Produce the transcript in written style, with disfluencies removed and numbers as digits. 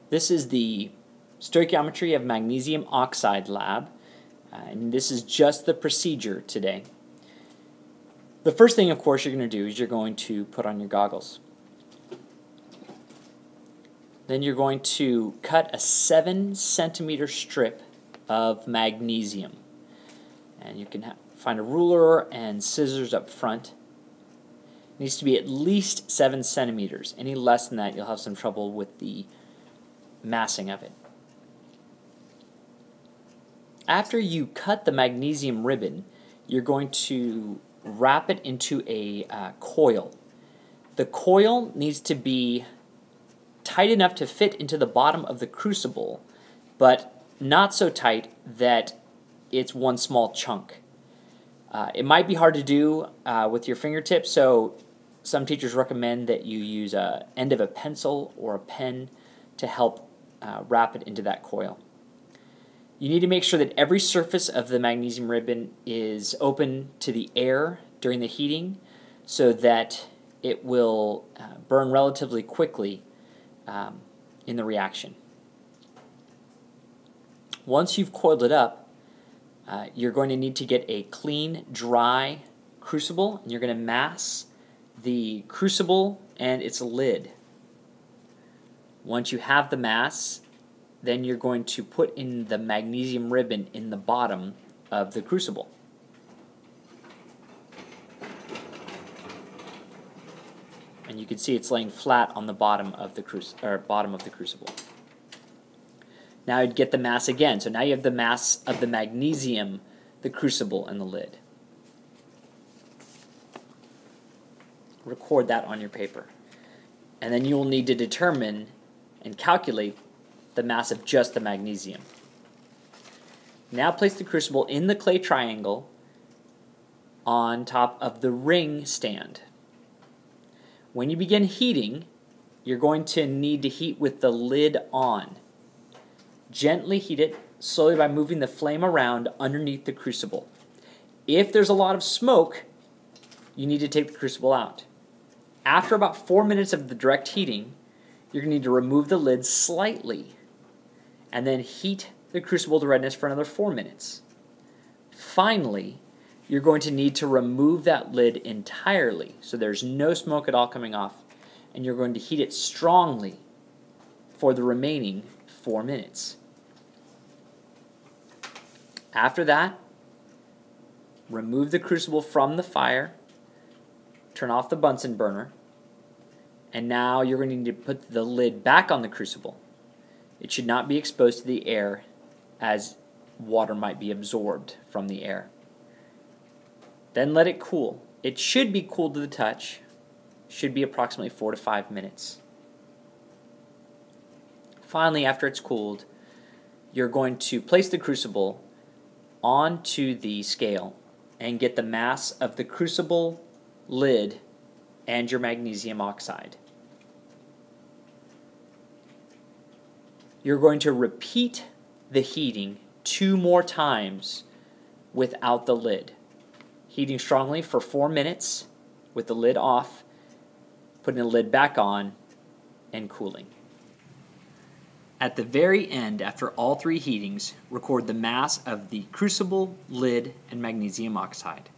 This is the stoichiometry of magnesium oxide lab, and this is just the procedure today. The first thing, of course, you're going to do is you're going to put on your goggles. Then you're going to cut a 7-centimeter strip of magnesium. And you can find a ruler and scissors up front. It needs to be at least 7 centimeters. Any less than that, you'll have some trouble with the massing of it. After you cut the magnesium ribbon, you're going to wrap it into a coil. The coil needs to be tight enough to fit into the bottom of the crucible, but not so tight that it's one small chunk. It might be hard to do with your fingertips, so some teachers recommend that you use an end of a pencil or a pen to help wrap it into that coil. You need to make sure that every surface of the magnesium ribbon is open to the air during the heating so that it will burn relatively quickly in the reaction. Once you've coiled it up, you're going to need to get a clean, dry crucible, and you're going to mass the crucible and its lid. Once you have the mass, then you're going to put in the magnesium ribbon in the bottom of the crucible. And you can see it's laying flat on the bottom of the crucible. Now you'd get the mass again. So now you have the mass of the magnesium, the crucible, and the lid. Record that on your paper. And then you will need to determine and calculate the mass of just the magnesium. Now place the crucible in the clay triangle on top of the ring stand. When you begin heating, you're going to need to heat with the lid on. Gently heat it slowly by moving the flame around underneath the crucible. If there's a lot of smoke, you need to take the crucible out. After about 4 minutes of the direct heating, you're going to need to remove the lid slightly and then heat the crucible to redness for another 4 minutes. Finally, you're going to need to remove that lid entirely so there's no smoke at all coming off, and you're going to heat it strongly for the remaining 4 minutes. After that, remove the crucible from the fire, turn off the Bunsen burner, and now you're going to need to put the lid back on the crucible. It should not be exposed to the air, as water might be absorbed from the air. Then let it cool. It should be cooled to the touch. Should be approximately 4 to 5 minutes. Finally, after it's cooled, you're going to place the crucible onto the scale and get the mass of the crucible, lid, and your magnesium oxide. You're going to repeat the heating 2 more times without the lid. Heating strongly for 4 minutes with the lid off, putting the lid back on, and cooling. At the very end, after all 3 heatings, record the mass of the crucible, lid, and magnesium oxide.